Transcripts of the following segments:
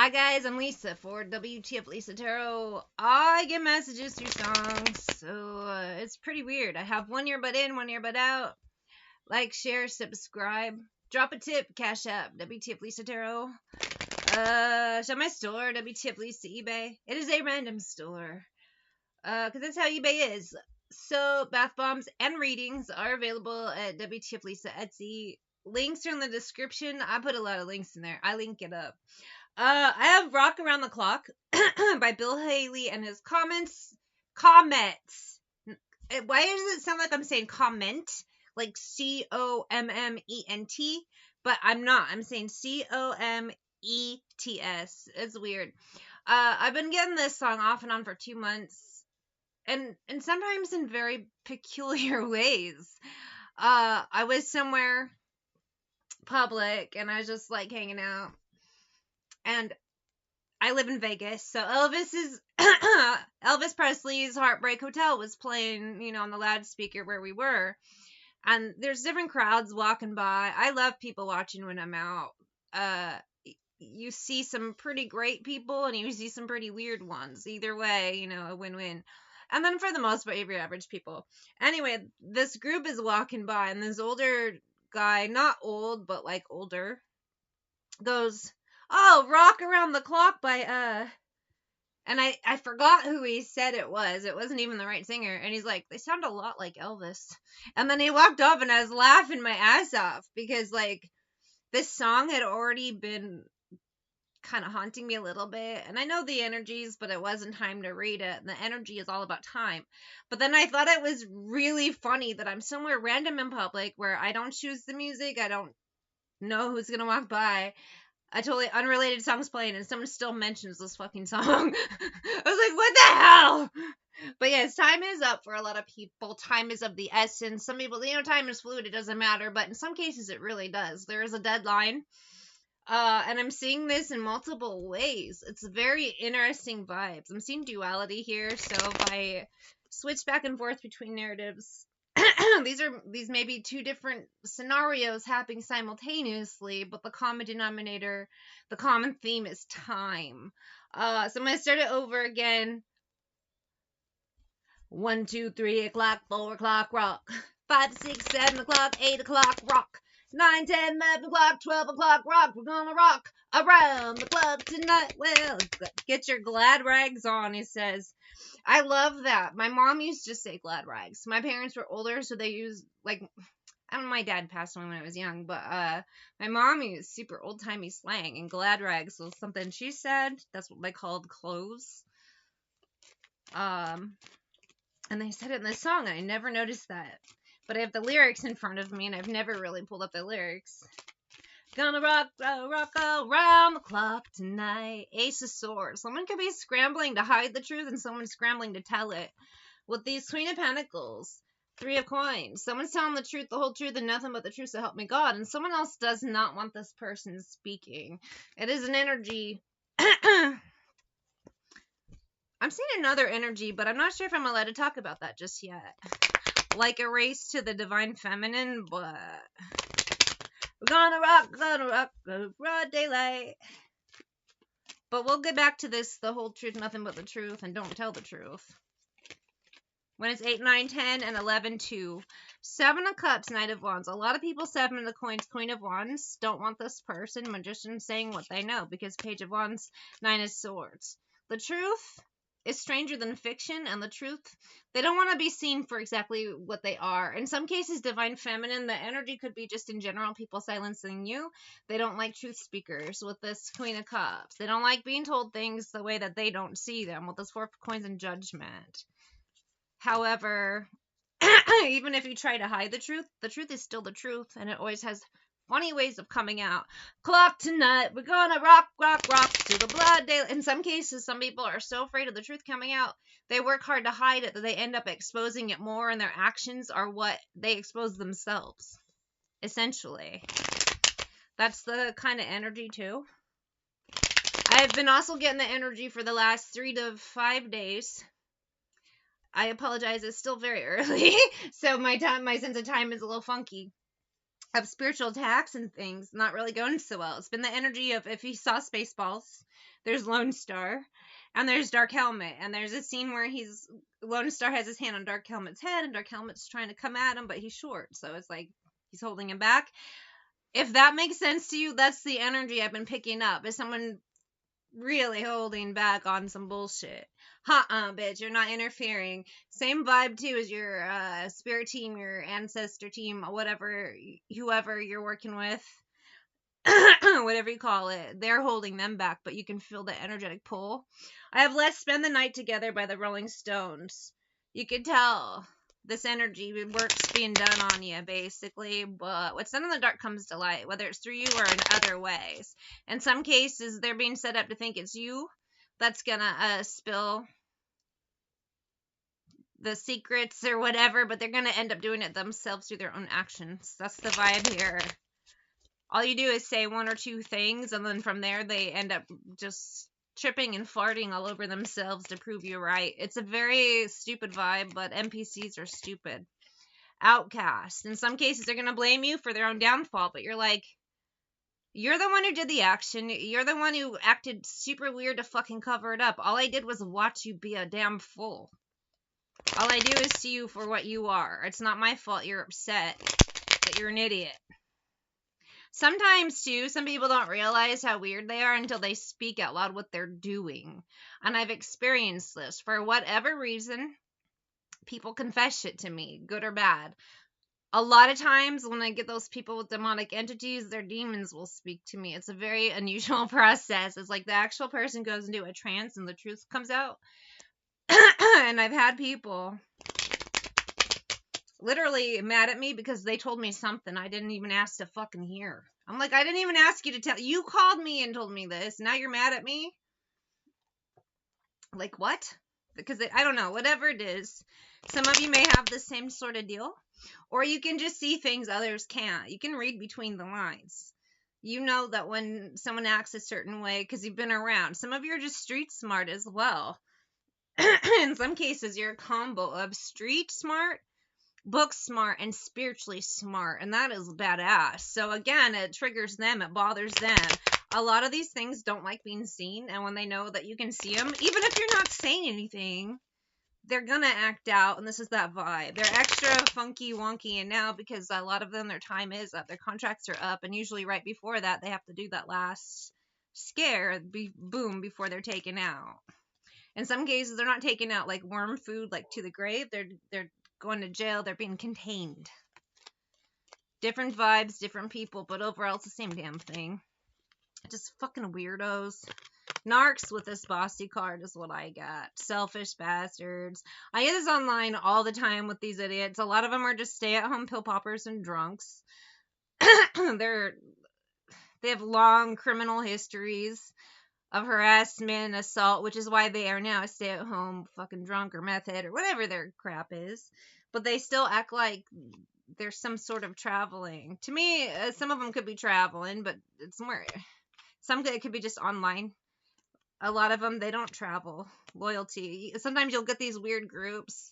Hi guys, I'm Lisa for wtfLisa Tarot. I get messages through songs, so it's pretty weird. I have one earbud in, one earbud out. Like, share, subscribe. Drop a tip, Cash App, wtfLisa Tarot. Show my store, wtfLisa eBay. It is a random store, because that's how eBay is. So, bath bombs and readings are available at wtfLisa Etsy. Links are in the description. I put a lot of links in there. I link it up. I have Rock Around the Clock by Bill Haley and his comments. Comments. Why does it sound like I'm saying comment? Like COMMENT? But I'm not. I'm saying COMETS. It's weird. I've been getting this song off and on for 2 months. And sometimes in very peculiar ways. I was somewhere public and I was just like hanging out. And I live in Vegas, so Elvis Presley's Heartbreak Hotel was playing, on the loudspeaker where we were. And there's different crowds walking by. I love people watching when I'm out. You see some pretty great people, and you see some pretty weird ones. Either way, a win-win. And then for the most part, your average people. Anyway, this group is walking by, and this older guy, not old, but like older, goes, "Oh, Rock Around the Clock by, and I forgot who he said it was. It wasn't even the right singer. And he's like, they sound a lot like Elvis. And then he walked off and I was laughing my ass off because, like, this song had already been kind of haunting me a little bit. And I know the energies, but it wasn't time to read it. And the energy is all about time. But then I thought it was really funny that I'm somewhere random in public where I don't choose the music. I don't know who's going to walk by. A totally unrelated song's playing and someone still mentions this fucking song. I was like, what the hell? But yes, time is up for a lot of people. Time is of the essence. Some people, time is fluid. It doesn't matter. But in some cases, it really does. There is a deadline. And I'm seeing this in multiple ways. It's very interesting vibes. I'm seeing duality here. So if I switch back and forth between narratives, these may be two different scenarios happening simultaneously, but the common denominator, the common theme is time. So I'm going to start it over again. 1, 2, 3 o'clock, 4 o'clock, rock. 5, 6, 7 o'clock, 8 o'clock, rock. 9, 10, 11 o'clock, 12 o'clock, rock. We're gonna rock around the club tonight. Well, get your glad rags on, he says. I love that. My mom used to say glad rags. My parents were older, so they used, like, I don't know, my dad passed away when I was young, but my mom used super old-timey slang, and glad rags was something she said. That's what they called clothes. And they said it in this song, and I never noticed that. But I have the lyrics in front of me, and I've never really pulled up the lyrics. Gonna rock around the clock tonight. Ace of Swords. Someone could be scrambling to hide the truth, and someone's scrambling to tell it. With these Queen of Pentacles, 3 of Coins. Someone's telling the truth, the whole truth, and nothing but the truth, so help me God. And someone else does not want this person speaking. It is an energy. I'm seeing another energy, but I'm not sure if I'm allowed to talk about that just yet. Like a race to the divine feminine, but we're gonna rock, broad daylight. But we'll get back to this, the whole truth, nothing but the truth, and don't tell the truth. When it's 8, 9, 10, and 11, 2. 7 of Cups, Knight of Wands. A lot of people, 7 of Coins, Queen of Wands, don't want this person, magician, saying what they know, because Page of Wands, 9 of Swords. The truth is stranger than fiction, and the truth, they don't want to be seen for exactly what they are. In some cases, divine feminine, the energy could be just in general people silencing you. They don't like truth speakers with this Queen of Cups. They don't like being told things the way that they don't see them with this 4 of Coins and Judgment. However, even if you try to hide the truth is still the truth, and it always has funny ways of coming out. Clock tonight, we're gonna rock to the blood day. In some cases, some people are so afraid of the truth coming out, they work hard to hide it that they end up exposing it more, and their actions are what they expose themselves. Essentially. That's the kind of energy, too. I've been also getting the energy for the last 3 to 5 days. I apologize, it's still very early, so my sense of time is a little funky. of spiritual attacks and things not really going so well. It's been the energy of, if you saw Spaceballs, there's Lone Star and there's Dark Helmet, and there's a scene where Lone Star has his hand on Dark Helmet's head and Dark Helmet's trying to come at him, but he's short, so it's like he's holding him back. If that makes sense to you, that's the energy I've been picking up. Is someone really holding back on some bullshit? Bitch, you're not interfering. Same vibe too as your spirit team, your ancestor team, whatever, whoever you're working with, whatever you call it. They're holding them back, but you can feel the energetic pull. I have Let's Spend the Night Together by the Rolling Stones. You can tell this energy work's being done on you, basically, but what's done in the dark comes to light, whether it's through you or in other ways. In some cases, they're being set up to think it's you that's gonna spill the secrets or whatever, but they're gonna end up doing it themselves through their own actions. That's the vibe here. All you do is say one or two things, and then from there, they end up just tripping and farting all over themselves to prove you right. It's a very stupid vibe, but NPCs are stupid. Outcast. In some cases, they're going to blame you for their own downfall, but you're like, you're the one who did the action. You're the one who acted super weird to fucking cover it up. All I did was watch you be a damn fool. All I do is see you for what you are. It's not my fault you're upset that you're an idiot. Sometimes, too, some people don't realize how weird they are until they speak out loud what they're doing. And I've experienced this. For whatever reason, people confess shit to me, good or bad. A lot of times when I get those people with demonic entities, their demons will speak to me. It's a very unusual process. It's like the actual person goes into a trance and the truth comes out. And I've had people literally mad at me because they told me something I didn't even ask to fucking hear. I'm like, I didn't even ask you to tell. You called me and told me this. Now you're mad at me? Like, what? Because I don't know. Whatever it is. Some of you may have the same sort of deal. Or you can just see things others can't. You can read between the lines. You know that when someone acts a certain way because you've been around. Some of you are just street smart as well. In some cases, you're a combo of street smart, book smart, and spiritually smart, and that is badass. So again, it triggers them, it bothers them. A lot of these things don't like being seen, and when they know that you can see them, even if you're not saying anything, they're gonna act out, and this is that vibe. They're extra funky wonky, and now because a lot of them, their time is up, their contracts are up, and usually right before that, they have to do that last scare, boom, before they're taken out. In some cases, they're not taken out like worm food, like to the grave. They're going to jail. They're being contained. Different vibes, different people, but overall it's the same damn thing. Just fucking weirdos. Narcs with this bossy card is what I got. Selfish bastards. I get this online all the time with these idiots. A lot of them are just stay-at-home pill poppers and drunks. They have long criminal histories of harassment, assault, which is why they are now a stay-at-home fucking drunk or meth head or whatever their crap is. But they still act like there's some sort of traveling. To me, some of them could be traveling, but it's more... Some it could be just online. A lot of them, they don't travel. Loyalty. Sometimes you'll get these weird groups.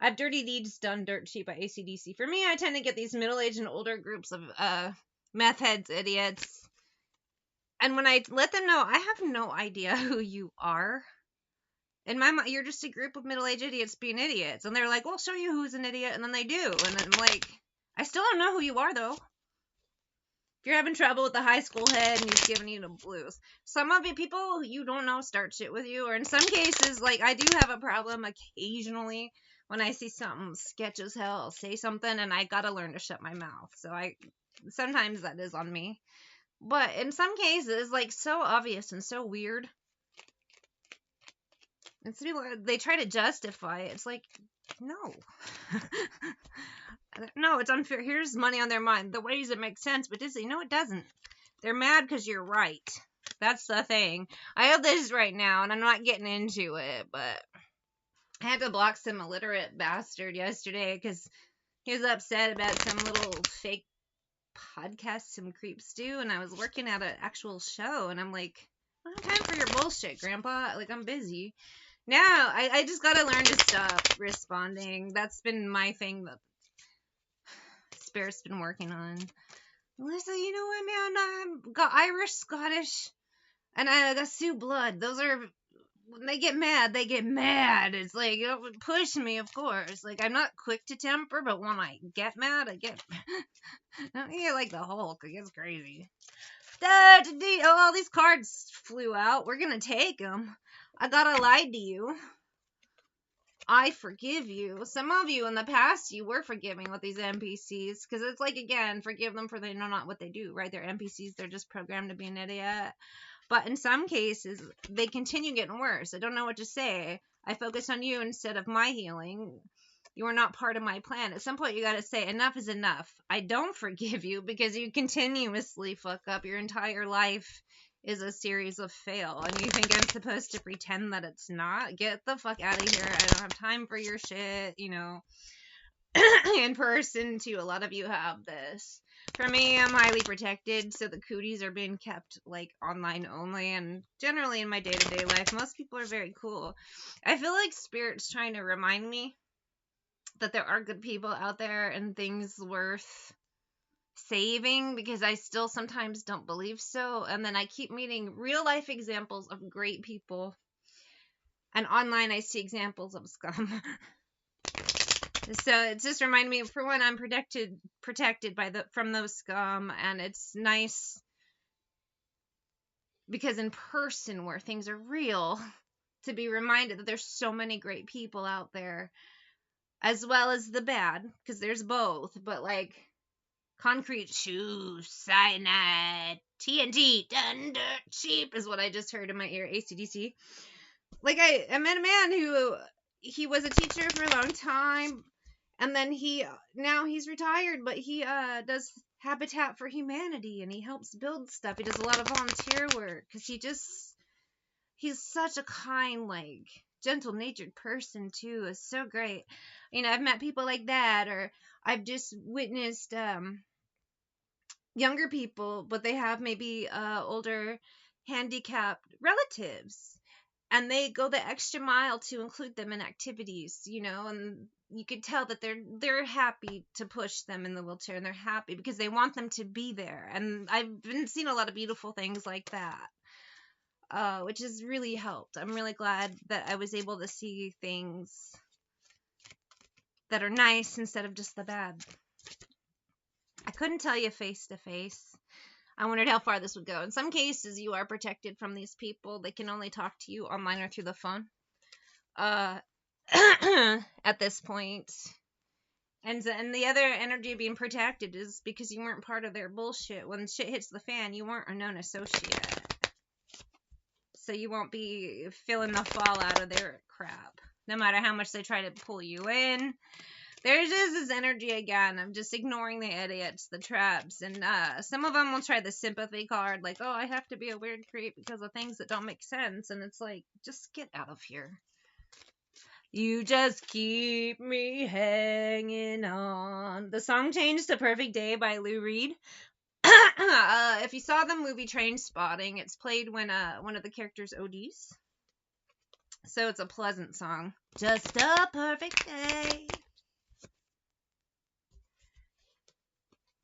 I have Dirty Deeds Done Dirt Cheap by AC/DC. For me, I tend to get these middle-aged and older groups of meth heads, idiots. And when I let them know, I have no idea who you are. In my mind, you're just a group of middle-aged idiots being idiots. And they're like, we'll show you who's an idiot. And then they do. And I'm like, I still don't know who you are, though. If you're having trouble with the high school head and he's giving you the blues. Some of you people you don't know start shit with you. Or in some cases, like, I do have a problem occasionally when I see something sketch as hell. I'll say something and I gotta learn to shut my mouth. So sometimes that is on me. But in some cases, like, so obvious and so weird. And some people, they try to justify it. It's like, no. No, it's unfair. Here's money on their mind. The ways it makes sense, but Disney, no, it doesn't. They're mad because you're right. That's the thing. I have this right now, and I'm not getting into it, but I had to block some illiterate bastard yesterday because he was upset about some little fake podcast some creeps do, and I was working at an actual show, and I'm like, I don't have time for your bullshit, Grandpa. Like, I'm busy. Now, I just gotta learn to stop responding. That's been my thing that Spirit's been working on. Listen, you know what, man? I'm got Irish, Scottish, and I got Sioux blood. Those are, when they get mad, they get mad. It's like, it would push me, of course. Like, I'm not quick to temper, but when I get mad, I get. I get like the Hulk. It gets crazy. Oh, all these cards flew out. We're gonna take them. I gotta lie to you. I forgive you. Some of you in the past, you were forgiving with these NPCs. Because it's like, again, forgive them for they know not what they do, right? They're NPCs. They're just programmed to be an idiot. But in some cases, they continue getting worse. I don't know what to say. I focus on you instead of my healing. You are not part of my plan. At some point, you got to say, enough is enough. I don't forgive you because you continuously fuck up. Your entire life is a series of fail. And you think I'm supposed to pretend that it's not? Get the fuck out of here. I don't have time for your shit, you know. In person, too. A lot of you have this. For me, I'm highly protected, so the cooties are being kept, like, online only, and generally in my day-to-day life, most people are very cool. I feel like Spirit's trying to remind me that there are good people out there and things worth saving, because I still sometimes don't believe so, and then I keep meeting real-life examples of great people, and online I see examples of scum. So it's just reminding me, for one, I'm protected from those scum, and it's nice because in person where things are real, to be reminded that there's so many great people out there, as well as the bad, because there's both. But like concrete shoes, cyanide, TNT, thunder, cheap is what I just heard in my ear. AC/DC. Like I met a man who he was a teacher for a long time. And then now he's retired, but he does Habitat for Humanity, and he helps build stuff. He does a lot of volunteer work, because he's such a kind, like, gentle-natured person, too. It's so great. You know, I've met people like that, or I've just witnessed younger people, but they have maybe older handicapped relatives. And they go the extra mile to include them in activities, you know, and you could tell that they're happy to push them in the wheelchair, and they're happy because they want them to be there. And I've been seeing a lot of beautiful things like that, which has really helped. I'm really glad that I was able to see things that are nice instead of just the bad. I couldn't tell you face to face. I wondered how far this would go. In some cases, you are protected from these people. They can only talk to you online or through the phone. At this point. And the other energy of being protected is because you weren't part of their bullshit. When shit hits the fan, you weren't a known associate. So you won't be feeling the fallout of their crap. No matter how much they try to pull you in. There's just this energy again of just ignoring the idiots, the traps, and some of them will try the sympathy card, like, oh, I have to be a weird creep because of things that don't make sense, and it's like, just get out of here. You just keep me hanging on. The song changed to Perfect Day by Lou Reed. If you saw the movie Trainspotting, it's played when one of the characters ODs. So it's a pleasant song. Just a perfect day.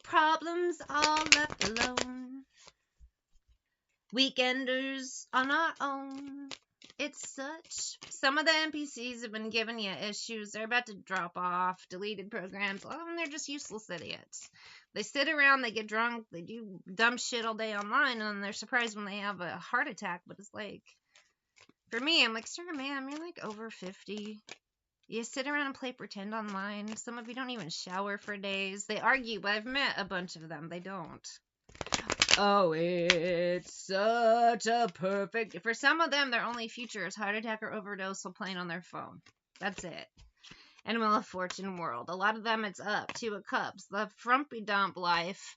Problems all left alone. Weekenders on our own. It's such. Some of the NPCs have been giving you issues. They're about to drop off. Deleted programs. A lot of them, they're just useless idiots. They sit around, they get drunk, they do dumb shit all day online, and they're surprised when they have a heart attack. But it's like, for me, I'm like, sir, ma'am, you're like over 50. You sit around and play pretend online. Some of you don't even shower for days. They argue, but I've met a bunch of them. They don't. Oh, it's such a perfect... For some of them, their only future is heart attack or overdose while playing on their phone. That's it. And Wheel of Fortune world. A lot of them, it's up. Two of Cups. The frumpy dump life.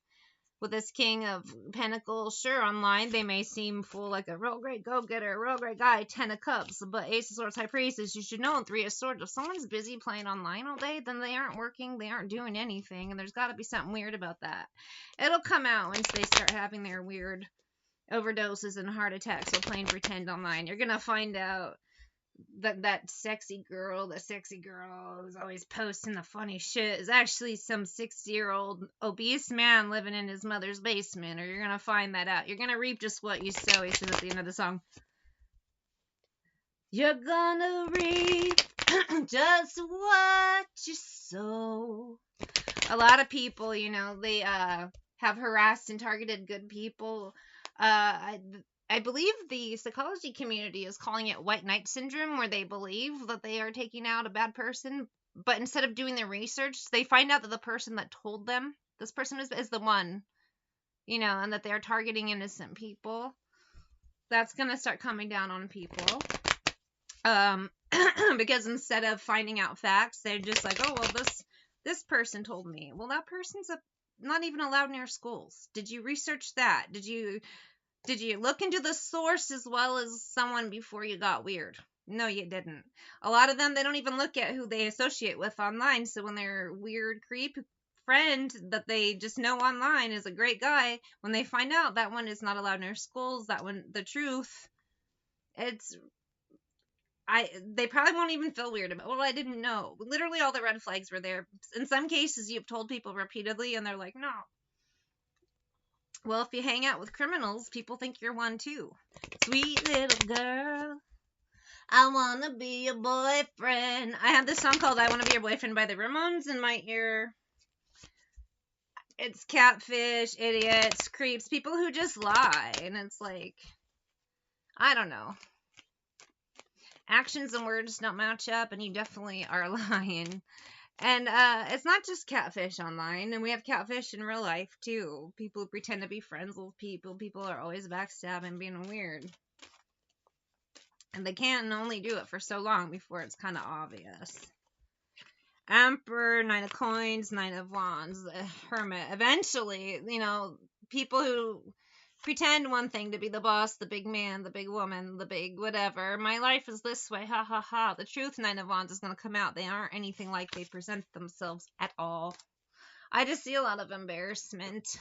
With this King of Pentacles, sure, online they may seem full like a real great go-getter, a real great guy, 10 of Cups, but Ace of Swords, High Priestess, you should know, and 3 of Swords, if someone's busy playing online all day, then they aren't working, they aren't doing anything, and there's got to be something weird about that. It'll come out once they start having their weird overdoses and heart attacks while playing pretend online. You're going to find out that sexy girl, the sexy girl who's always posting the funny shit is actually some 60-year-old obese man living in his mother's basement, or you're gonna find that out. You're gonna reap just what you sow, he says at the end of the song. You're gonna reap just what you sow. A lot of people, they have harassed and targeted good people. I believe the psychology community is calling it white knight syndrome, where they believe that they are taking out a bad person, but instead of doing their research, they find out that the person that told them this person is the one, and that they're targeting innocent people. That's gonna start coming down on people. Because instead of finding out facts, they're just like, oh well, this person told me. Well, that person's not even allowed near schools. Did you research that? Did you look into the source as well as someone before you got weird? No, you didn't. A lot of them, they don't even look at who they associate with online. So when their weird creep friend that they just know online is a great guy, when they find out that one is not allowed near schools, that one, the truth, they probably won't even feel weird about, well, I didn't know. Literally all the red flags were there. In some cases, you've told people repeatedly and they're like, no. Well, if you hang out with criminals, people think you're one too. Sweet little girl, I wanna be your boyfriend. I have this song called I Wanna Be Your Boyfriend by the Ramones in my ear. It's catfish, idiots, creeps, people who just lie. And it's like, I don't know. Actions and words don't match up, and you definitely are lying. And it's not just catfish online, and we have catfish in real life too. People who pretend to be friends with people. People are always backstabbing, being weird. And they can only do it for so long before it's kind of obvious. Emperor, Nine of Coins, Nine of Wands, Hermit. Eventually, people who pretend one thing to be the boss, the big man, the big woman, the big whatever. My life is this way, ha ha ha. The truth, Nine of Wands, is going to come out. They aren't anything like they present themselves at all. I just see a lot of embarrassment.